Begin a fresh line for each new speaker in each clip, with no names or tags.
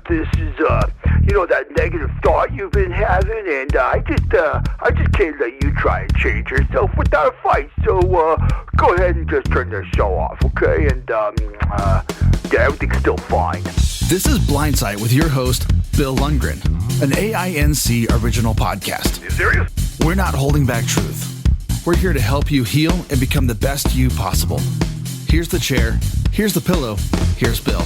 this is, that negative thought you've been having, and I just can't let you try and change yourself without a fight. So, go ahead and just turn the show off, okay? And, yeah, everything's still fine.
This is Blindsight with your host, Bill Lundgren, an AINC original podcast.
You serious?
We're not holding back truth. We're here to help you heal and become the best you possible. Here's the chair. Here's the pillow. Here's Bill.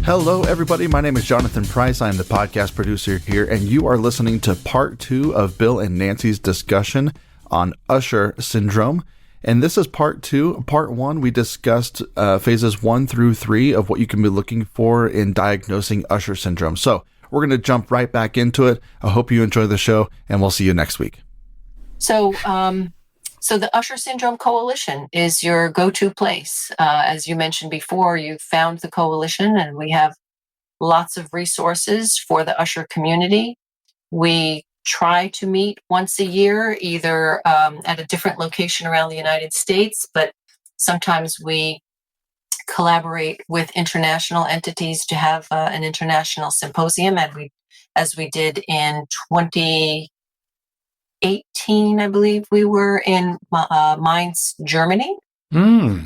Hello, everybody. My name is Jonathan Price. I'm the podcast producer here, and you are listening to part 2 of Bill and Nancy's discussion on Usher Syndrome. And this is part 2. Part 1, we discussed phases 1 through 3 of what you can be looking for in diagnosing Usher Syndrome. So we're going to jump right back into it. I hope you enjoy the show, and we'll see you next week.
So the Usher Syndrome Coalition is your go-to place. As you mentioned before, you found the coalition, and we have lots of resources for the Usher community. We try to meet once a year, either at a different location around the United States, but sometimes we collaborate with international entities to have an international symposium, as we did in 2018, I believe we were in Mainz, Germany. Mm-hmm.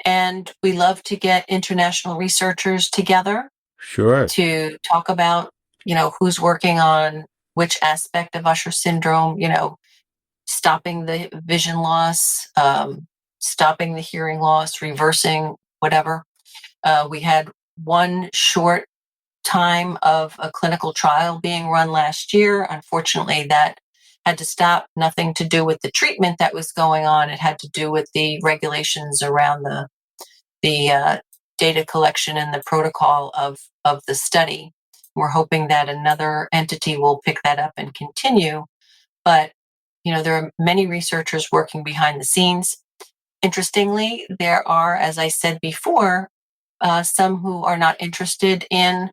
And we love to get international researchers together.
Sure.
To talk about, who's working on which aspect of Usher syndrome, stopping the vision loss, stopping the hearing loss, reversing whatever. We had one short time of a clinical trial being run last year. Unfortunately, that had to stop. Nothing to do with the treatment that was going on. It had to do with the regulations around the data collection and the protocol of the study. We're hoping that another entity will pick that up and continue. But, there are many researchers working behind the scenes. Interestingly, there are, as I said before, some who are not interested in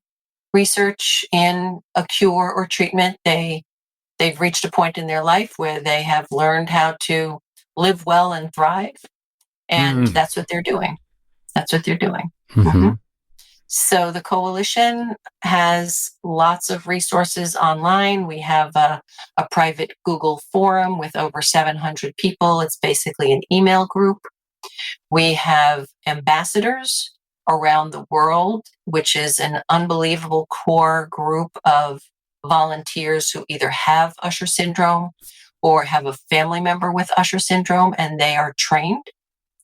research in a cure or treatment. They've reached a point in their life where they have learned how to live well and thrive. And that's what they're doing. Mm-hmm. So the coalition has lots of resources online. We have a private Google forum with over 700 people. It's basically an email group. We have ambassadors around the world, which is an unbelievable core group of volunteers who either have Usher syndrome or have a family member with Usher syndrome, and they are trained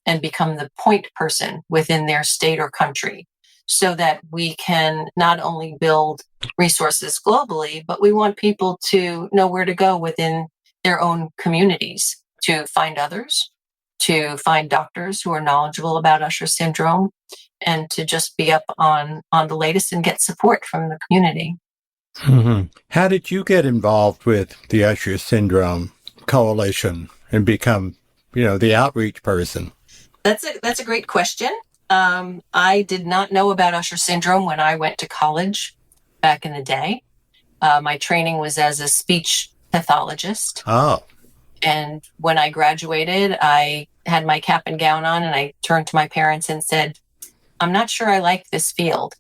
and become the point person within their state or country, so that we can not only build resources globally, but we want people to know where to go within their own communities to find others, to find doctors who are knowledgeable about Usher syndrome, and to just be up on the latest and get support from the community.
Mm-hmm. How did you get involved with the Usher Syndrome Coalition and become, the outreach person?
That's a great question. I did not know about Usher syndrome when I went to college back in the day. My training was as a speech pathologist.
Oh.
And when I graduated, I had my cap and gown on, and I turned to my parents and said, I'm not sure I like this field.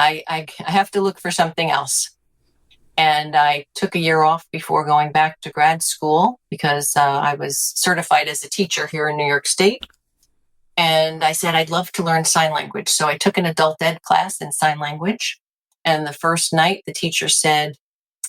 I have to look for something else. And I took a year off before going back to grad school because I was certified as a teacher here in New York State. And I said, I'd love to learn sign language. So I took an adult ed class in sign language. And the first night, the teacher said,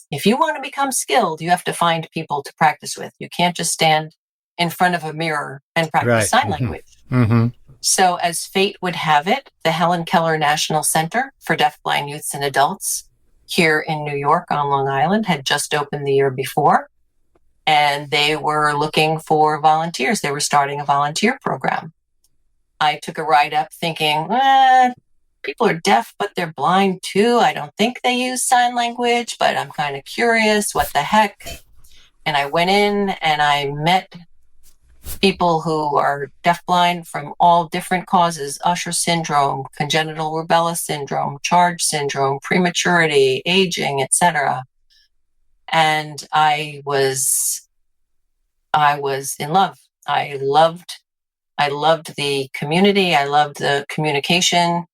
if you want to become skilled, you have to find people to practice with. You can't just stand in front of a mirror and practice sign language.
Mm-hmm.
So as fate would have it, the Helen Keller National Center for Deafblind Youths and Adults here in New York on Long Island had just opened the year before. And they were looking for volunteers. They were starting a volunteer program. I took a ride up thinking, people are deaf, but they're blind too. I don't think they use sign language, but I'm kind of curious. What the heck? And I went in and I met people who are deafblind from all different causes: Usher syndrome, congenital rubella syndrome, charge syndrome, prematurity, aging, etc. And I was in love. I loved I loved the community. I loved the communication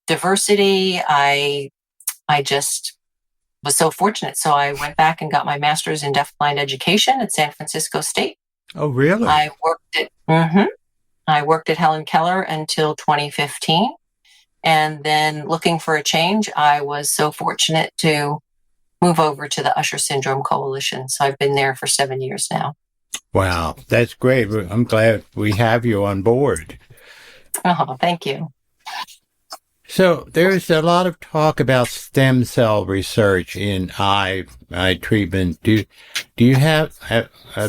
diversity. I just was so fortunate. So I went back and got my master's in deafblind education at San Francisco State.
Oh, really?
I worked at Helen Keller until 2015. And then looking for a change, I was so fortunate to move over to the Usher Syndrome Coalition. So I've been there for 7 years now.
Wow, that's great. I'm glad we have you on board.
Oh, thank you.
So there's a lot of talk about stem cell research in eye treatment. Do you have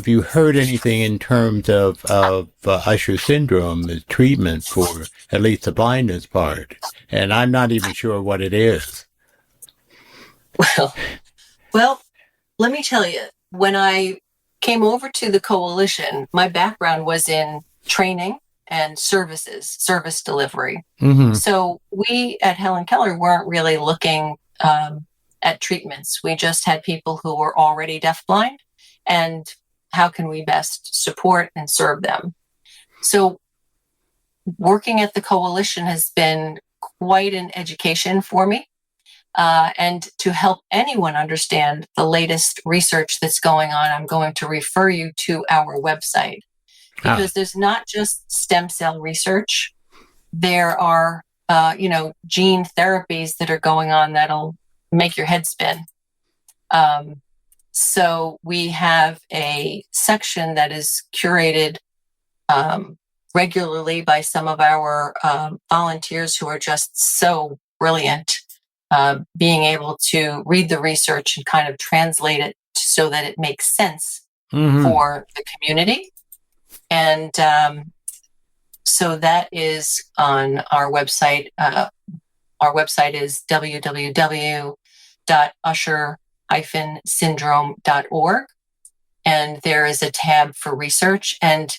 you heard anything in terms of Usher syndrome as treatment for at least the blindness part? And I'm not even sure what it is.
Well, let me tell you, when I came over to the coalition, my background was in training and service delivery.
Mm-hmm.
So we at Helen Keller weren't really looking at treatments. We just had people who were already deafblind, and how can we best support and serve them? So working at the coalition has been quite an education for me. And to help anyone understand the latest research that's going on, I'm going to refer you to our website. Because there's not just stem cell research. There are, gene therapies that are going on that'll make your head spin. So we have a section that is curated regularly by some of our volunteers who are just so brilliant, being able to read the research and kind of translate it so that it makes sense for the community. And so that is on our website. Our website is www.usher-syndrome.org. And there is a tab for research. And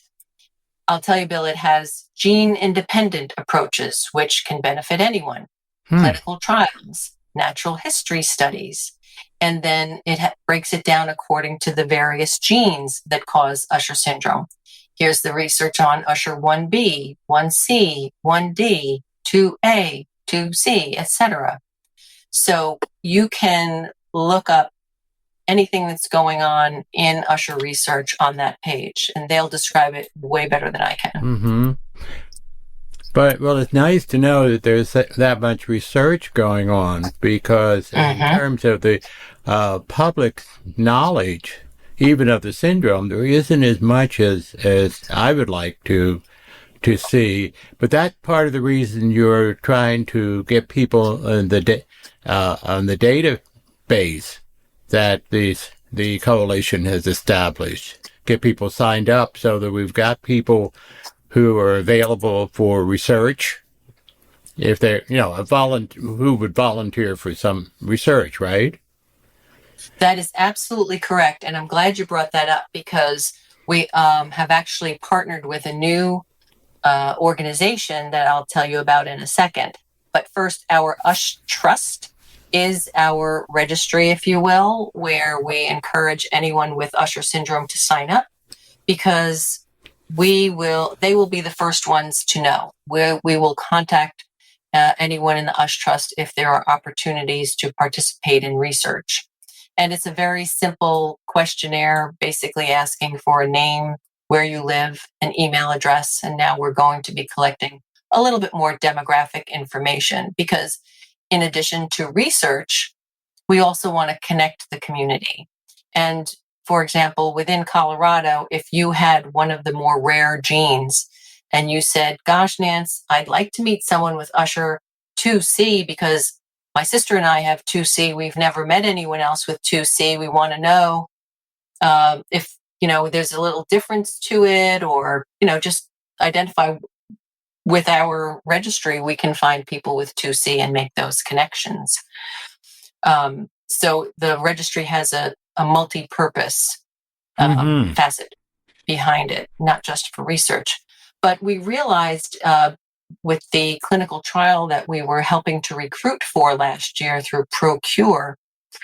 I'll tell you, Bill, it has gene-independent approaches, which can benefit anyone. Clinical trials, natural history studies. And then it breaks it down according to the various genes that cause Usher syndrome. Here's the research on Usher 1B, 1C, 1D, 2A, 2C, etc. So you can look up anything that's going on in Usher research on that page, and they'll describe it way better than I can.
Mm-hmm. But, well, it's nice to know that there's that much research going on, because in terms of the public knowledge, even of the syndrome, there isn't as much as I would like to see. But that's part of the reason you're trying to get people on the database that the coalition has established. Get people signed up so that we've got people who are available for research. If they're, who would volunteer for some research, right?
That is absolutely correct. And I'm glad you brought that up, because we have actually partnered with a new organization that I'll tell you about in a second. But first, our Ush Trust is our registry, if you will, where we encourage anyone with Usher syndrome to sign up, because they will be the first ones to know. We will contact anyone in the Ush Trust if there are opportunities to participate in research. And it's a very simple questionnaire, basically asking for a name, where you live, an email address. And now we're going to be collecting a little bit more demographic information, because in addition to research, we also want to connect the community. And for example, within Colorado, if you had one of the more rare genes and you said, gosh, Nance, I'd like to meet someone with Usher 2C because my sister and I have 2C. We've never met anyone else with 2C. We want to know if, there's a little difference to it, or, just identify with our registry. We can find people with 2C and make those connections. So the registry has a multi-purpose facet behind it, not just for research. But we realized with the clinical trial that we were helping to recruit for last year through ProQR,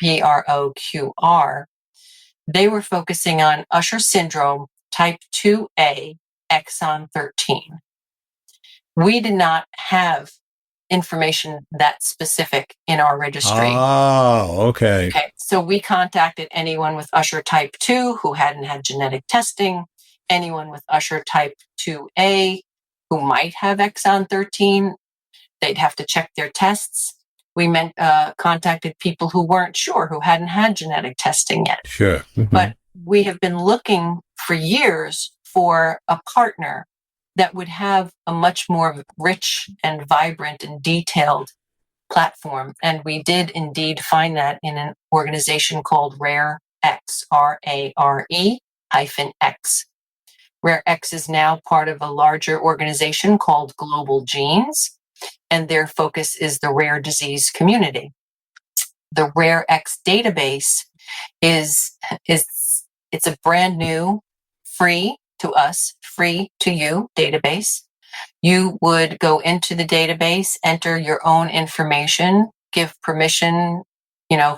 PROQR, they were focusing on Usher syndrome type 2A exon 13. We did not have information that specific in our registry.
Oh, okay.
Okay, so we contacted anyone with Usher type 2 who hadn't had genetic testing, anyone with Usher type 2A who might have exon 13. They'd have to check their tests. We contacted people who weren't sure, who hadn't had genetic testing yet.
Sure. Mm-hmm.
But we have been looking for years for a partner that would have a much more rich and vibrant and detailed platform. And we did indeed find that in an organization called RARE X, RARE-X. RARE X is now part of a larger organization called Global Genes, and their focus is the rare disease community. The RARE X database is it's a brand new, free to us, free to you database. You would go into the database, enter your own information, give permission,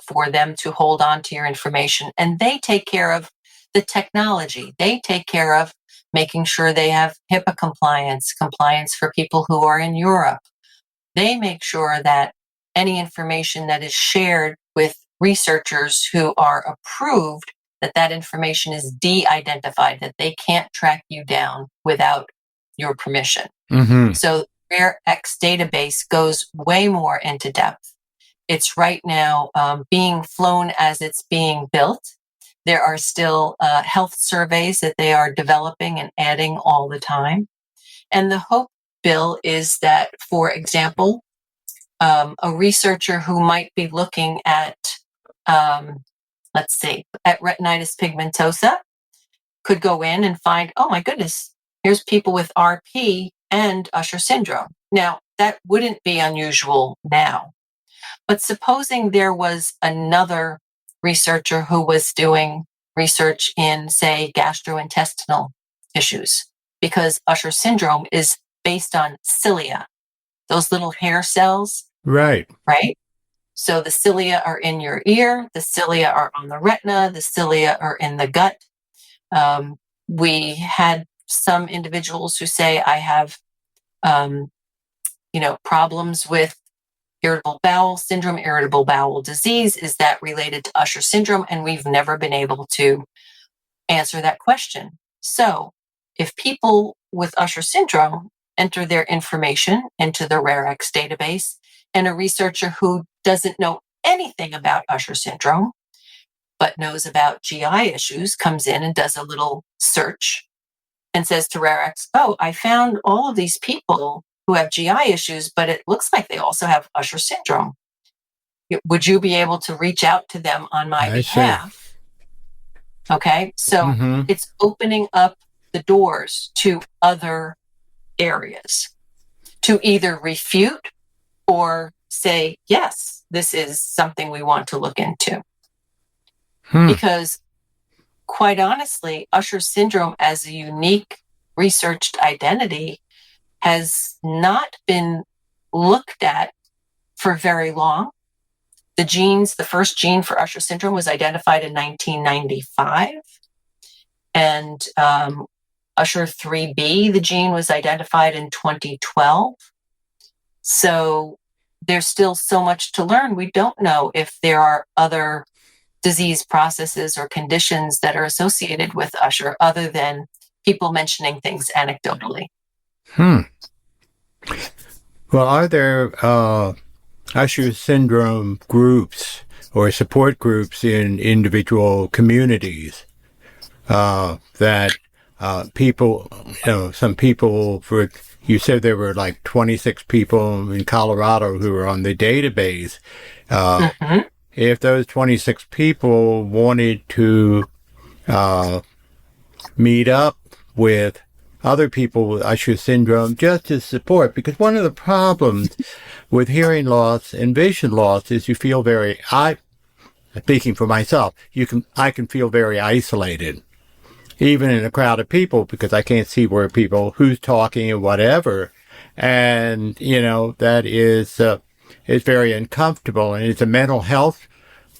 for them to hold on to your information, and they take care of the technology. They take care of making sure they have HIPAA compliance for people who are in Europe. They make sure that any information that is shared with researchers who are approved, that information is de-identified, that they can't track you down without your permission.
Mm-hmm.
So RARE X database goes way more into depth. It's right now being flown as it's being built. There are still health surveys that they are developing and adding all the time. And the hope, Bill, is that, for example, a researcher who might be looking at, at retinitis pigmentosa could go in and find, oh my goodness, here's people with RP and Usher syndrome. Now, that wouldn't be unusual now. But supposing there was another researcher who was doing research in, say, gastrointestinal issues, because Usher syndrome is based on cilia, those little hair cells.
Right.
Right? So the cilia are in your ear, the cilia are on the retina, the cilia are in the gut. We had some individuals who say, I have, problems with irritable bowel syndrome, irritable bowel disease. Is that related to Usher syndrome? And we've never been able to answer that question. So if people with Usher syndrome enter their information into the RARE X database, and a researcher who doesn't know anything about Usher syndrome, but knows about GI issues, comes in and does a little search and says to RARE X, oh, I found all of these people who have GI issues, but it looks like they also have Usher syndrome. Would you be able to reach out to them on my behalf? Okay, so it's opening up the doors to other areas to either refute or say, yes, this is something we want to look into. Because quite honestly, Usher syndrome as a unique researched identity has not been looked at for very long. The first gene for Usher syndrome was identified in 1995. And Usher 3B, the gene, was identified in 2012. So there's still so much to learn. We don't know if there are other disease processes or conditions that are associated with Usher other than people mentioning things anecdotally.
Well, are there Usher syndrome groups or support groups in individual communities that people, some people, you said there were like 26 people in Colorado who were on the database. If those 26 people wanted to meet up with other people with Usher syndrome just to support, because one of the problems with hearing loss and vision loss is you feel speaking for myself, I can feel very isolated, even in a crowd of people, because I can't see who's talking and whatever. And, that is very uncomfortable. And as a mental health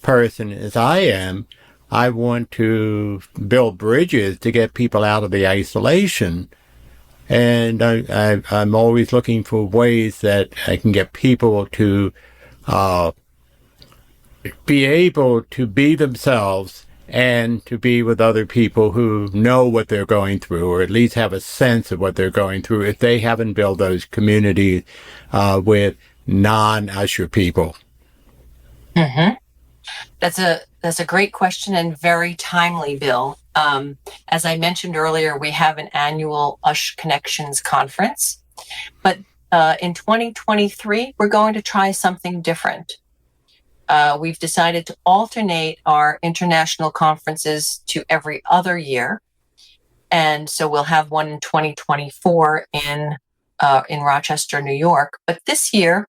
person as I am, I want to build bridges to get people out of the isolation And I'm always looking for ways that I can get people to be able to be themselves and to be with other people who know what they're going through, or at least have a sense of what they're going through, if they haven't built those communities with non-Usher people.
Mm-hmm. That's a great question and very timely, Bill. As I mentioned earlier, we have an annual Ush Connections conference, but in 2023, we're going to try something different. We've decided to alternate our international conferences to every other year. And so we'll have one in 2024 in Rochester, New York. But this year,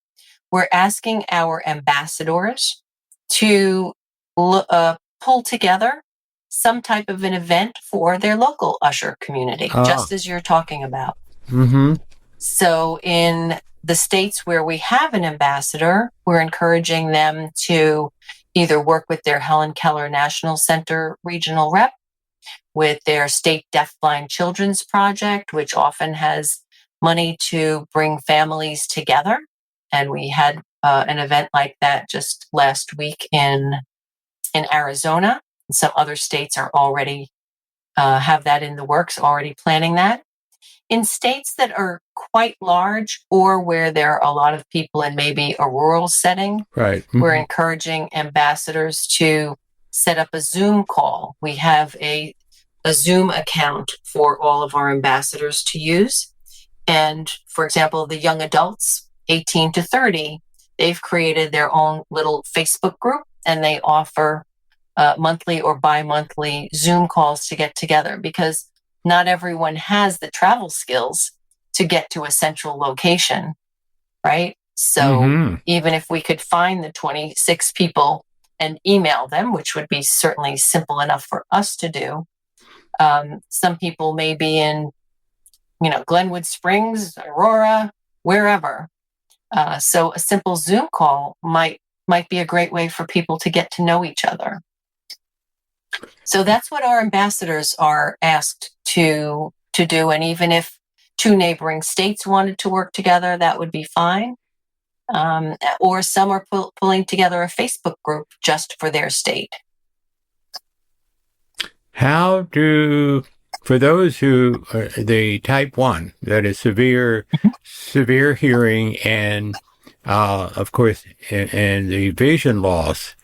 we're asking our ambassadors to pull together some type of an event for their local Usher community, just as you're talking about.
Mm-hmm.
So in the states where we have an ambassador, we're encouraging them to either work with their Helen Keller National Center regional rep, with their state deafblind children's project, which often has money to bring families together. And we had an event like that just last week in Arizona. Some other states are already have that in the works, already planning that. In states that are quite large or where there are a lot of people in maybe a rural setting,
right. Mm-hmm.
We're encouraging ambassadors to set up a Zoom call. We have a Zoom account for all of our ambassadors to use. And for example, the young adults, 18 to 30, they've created their own little Facebook group, and they offer monthly or bi-monthly Zoom calls to get together, because not everyone has the travel skills to get to a central location, right? So even if we could find the 26 people and email them, which would be certainly simple enough for us to do, some people may be in, Glenwood Springs, Aurora, wherever. So a simple Zoom call might be a great way for people to get to know each other. So that's what our ambassadors are asked to do. And even if two neighboring states wanted to work together, that would be fine. Or some are pulling together a Facebook group just for their state.
How do, for those who are the type 1, that is severe hearing and, of course, and the vision loss,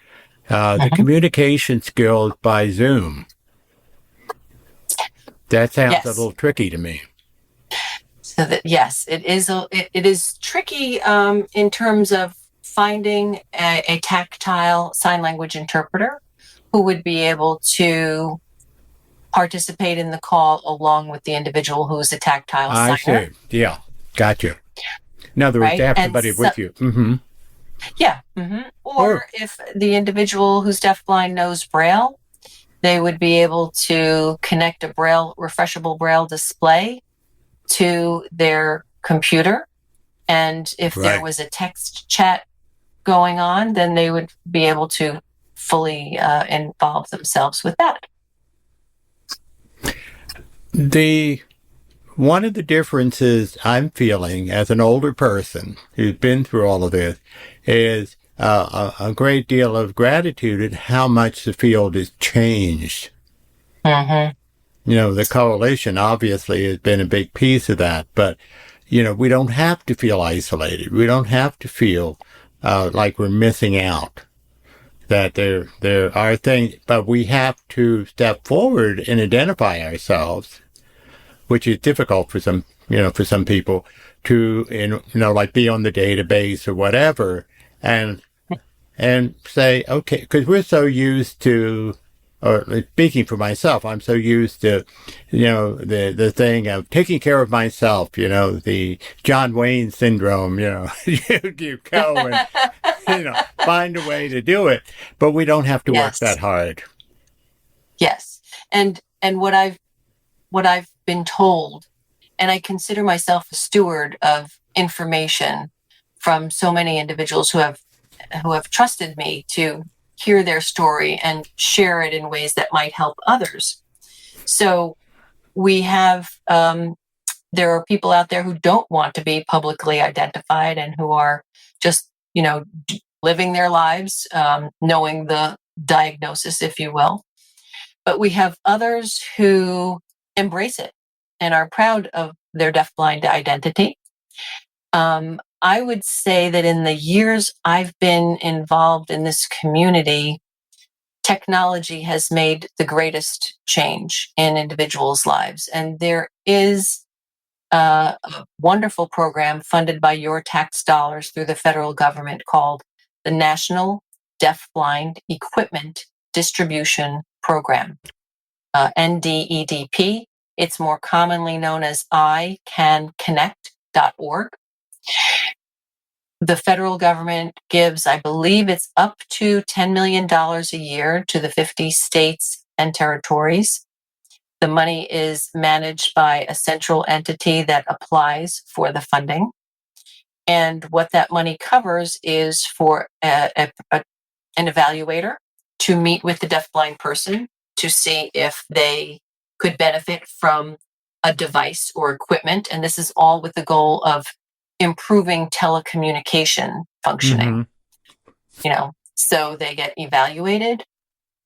the communication skills by Zoom, that sounds a little tricky to me.
So that, yes, it is tricky in terms of finding a tactile sign language interpreter who would be able to participate in the call along with the individual who's a tactile signer.
I see. Yeah, gotcha. In other words, to have somebody with you. Mm-hmm.
Yeah. Mm-hmm. Or if the individual who's deafblind knows Braille, they would be able to connect a refreshable Braille display to their computer. And if there was a text chat going on, then they would be able to fully involve themselves with that.
One of the differences I'm feeling as an older person who's been through all of this is a great deal of gratitude at how much the field has changed.
Mm-hmm.
The coalition obviously has been a big piece of that, but, we don't have to feel isolated. We don't have to feel like we're missing out, that there are things, but we have to step forward and identify ourselves, which is difficult for some people to, like be on the database or whatever and say, okay, because we're so used to, or speaking for myself, I'm so used to, the thing of taking care of myself, the John Wayne syndrome, you go and, find a way to do it, but we don't have to work that hard.
Yes. And what I've been told, and I consider myself a steward of information from so many individuals who have trusted me to hear their story and share it in ways that might help others. So we have there are people out there who don't want to be publicly identified and who are just, living their lives, knowing the diagnosis, if you will. But we have others who embrace it and are proud of their deafblind identity. I would say that in the years I've been involved in this community, technology has made the greatest change in individuals' lives. And there is a wonderful program funded by your tax dollars through the federal government called the National Deafblind Equipment Distribution Program, NDEDP. It's more commonly known as iCanConnect.org. The federal government gives, I believe it's up to $10 million a year to the 50 states and territories. The money is managed by a central entity that applies for the funding. And what that money covers is for an evaluator to meet with the deafblind person to see if they could benefit from a device or equipment. And this is all with the goal of improving telecommunication functioning. So they get evaluated.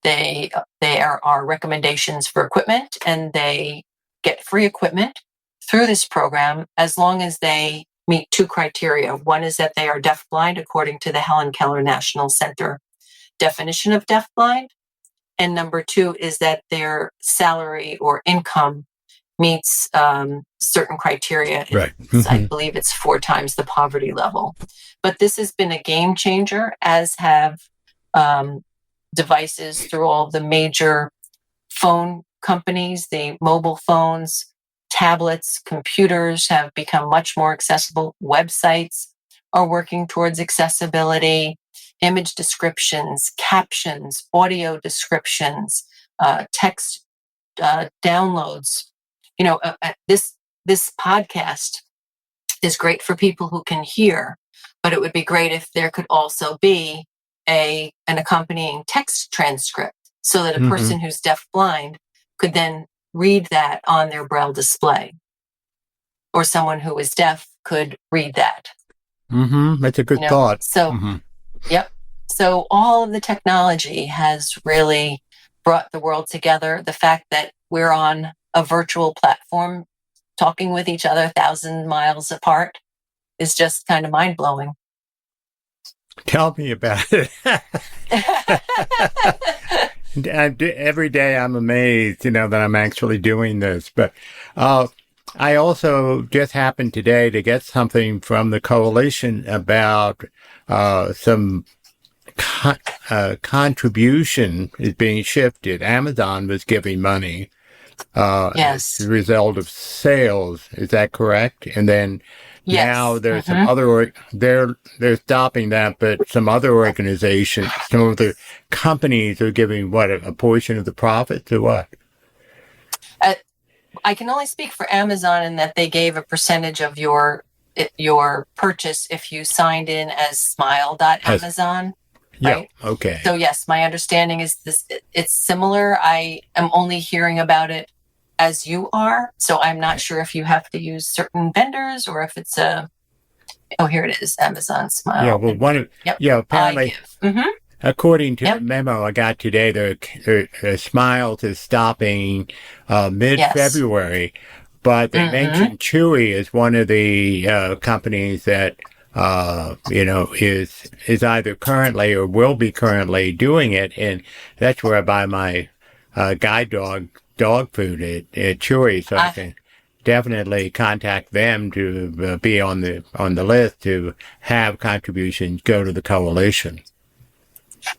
There are recommendations for equipment, and they get free equipment through this program as long as they meet two criteria. One is that they are deafblind according to the Helen Keller National Center definition of deafblind. And number two is that their salary or income meets certain criteria.
Right.
I believe it's 4 times the poverty level. But this has been a game changer, as have devices through all the major phone companies. The mobile phones, tablets, computers have become much more accessible. Websites are working towards accessibility. Image descriptions, captions, audio descriptions, text downloads. This podcast is great for people who can hear, but it would be great if there could also be an accompanying text transcript so that a person who's deafblind could then read that on their braille display, or someone who is deaf could read that.
That's a good thought.
So, yep. So all of the technology has really brought the world together. The fact that we're on a virtual platform talking with each other 1,000 miles apart is just kind of mind-blowing.
Tell me about it. Every day I'm amazed, that I'm actually doing this. But I also just happened today to get something from the coalition about some contribution is being shifted. Amazon was giving money
yes.
as a result of sales. Is that correct? And then now there's some other, they're stopping that, but some other organizations, some of the companies are giving a portion of the profits or what?
I can only speak for Amazon in that they gave a percentage of your purchase if you signed in as smile.amazon. Right?
Yeah. Okay.
So yes, my understanding is this. It's similar. I am only hearing about it as you are, so I'm not sure if you have to use certain vendors or if it's here it is, Amazon Smile.
Yeah. Well, apparently, according to the memo I got today, the Smiles is stopping mid-February, but they mentioned Chewy as one of the companies that is either currently or will be currently doing it, and that's where I buy my guide dog food at Chewy, so I can definitely contact them to be on the list to have contributions go to the coalition.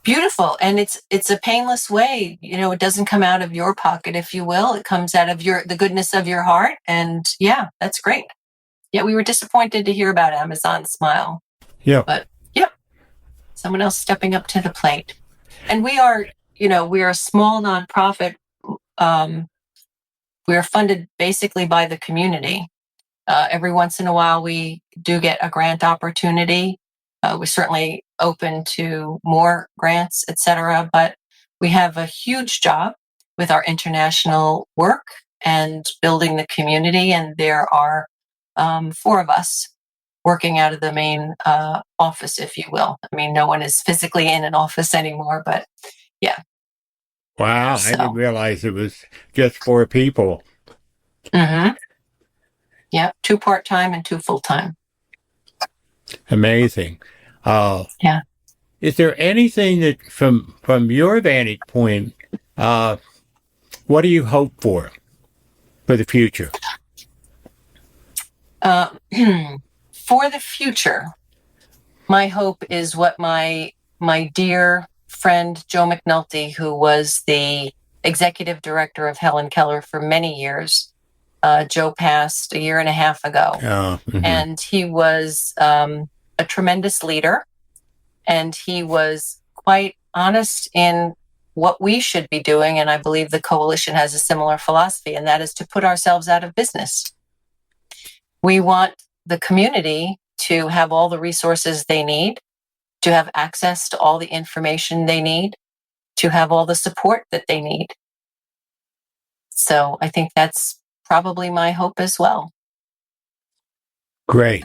Beautiful, and it's a painless way. It doesn't come out of your pocket, if you will. It comes out of the goodness of your heart, and yeah, that's great. Yeah, we were disappointed to hear about Amazon Smile.
Yeah.
But, someone else stepping up to the plate. And we are a small nonprofit. We are funded basically by the community. Every once in a while, we do get a grant opportunity. We're certainly open to more grants, etc. But we have a huge job with our international work and building the community. And there are 4 of us working out of the main office, if you will. I mean, no one is physically in an office anymore, but yeah.
Wow, I didn't realize it was just 4 people.
Mm-hmm. Yeah, 2 part-time and 2 full-time.
Amazing.
Yeah.
Is there anything that, from your vantage point, what do you hope for the future?
For the future, my hope is what my dear friend Joe McNulty, who was the executive director of Helen Keller for many years. Joe passed 1.5 years ago.
Mm-hmm.
And he was a tremendous leader. And he was quite honest in what we should be doing. And I believe the coalition has a similar philosophy, and that is to put ourselves out of business. We want the community to have all the resources they need, to have access to all the information they need, to have all the support that they need. So I think that's probably my hope as well.
Great.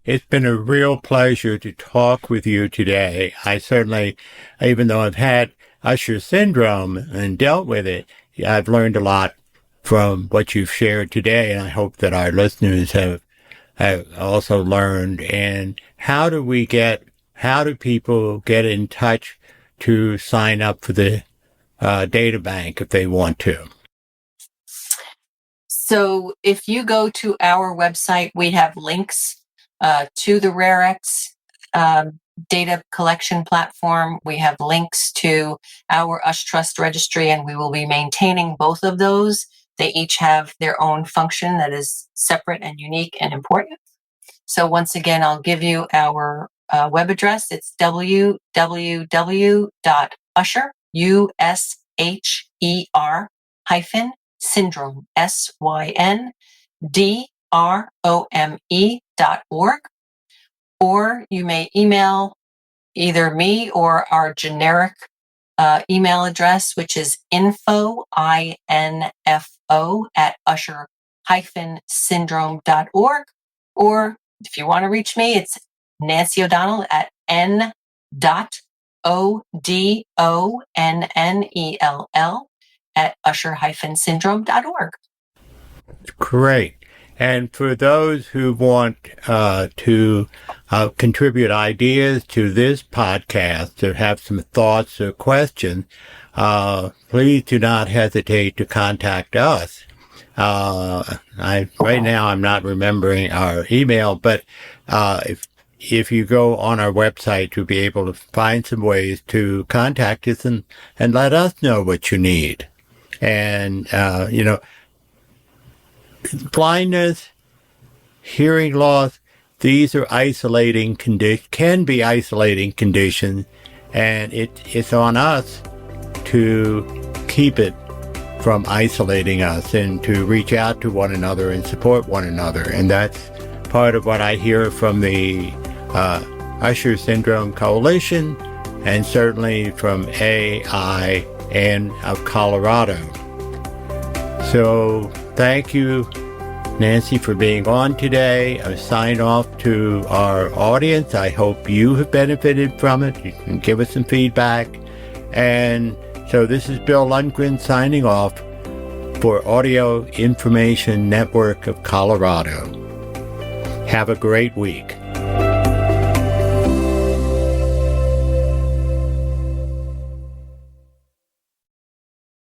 It's been a real pleasure to talk with you today. I certainly, even though I've had Usher Syndrome and dealt with it, I've learned a lot from what you've shared today, and I hope that our listeners have also learned. And how do people get in touch to sign up for the data bank if they want to?
So if you go to our website, we have links to the RareX data collection platform. We have links to our UshTrust registry, and we will be maintaining both of those. They each have their own function that is separate and unique and important. So once again, I'll give you our web address. It's www.usher, USHER-syndrome, SYNDROME.org. Or you may email either me or our generic email address, which is info, at usher-syndrome.org. Or if you want to reach me, it's Nancy O'Donnell at n.odonnell at usher-syndrome.org.
Great. And for those who want to contribute ideas to this podcast or have some thoughts or questions, please do not hesitate to contact us. Right now I'm not remembering our email, but if you go on our website, you'll be able to find some ways to contact us and let us know what you need. And, blindness, hearing loss, these are can be isolating conditions, and it's on us to keep it from isolating us and to reach out to one another and support one another. And that's part of what I hear from the Usher Syndrome Coalition, and certainly from AIN of Colorado. So thank you, Nancy, for being on today. I sign off to our audience. I hope you have benefited from it. You can give us some feedback. And so this is Bill Lundgren signing off for Audio Information Network of Colorado. Have a great week.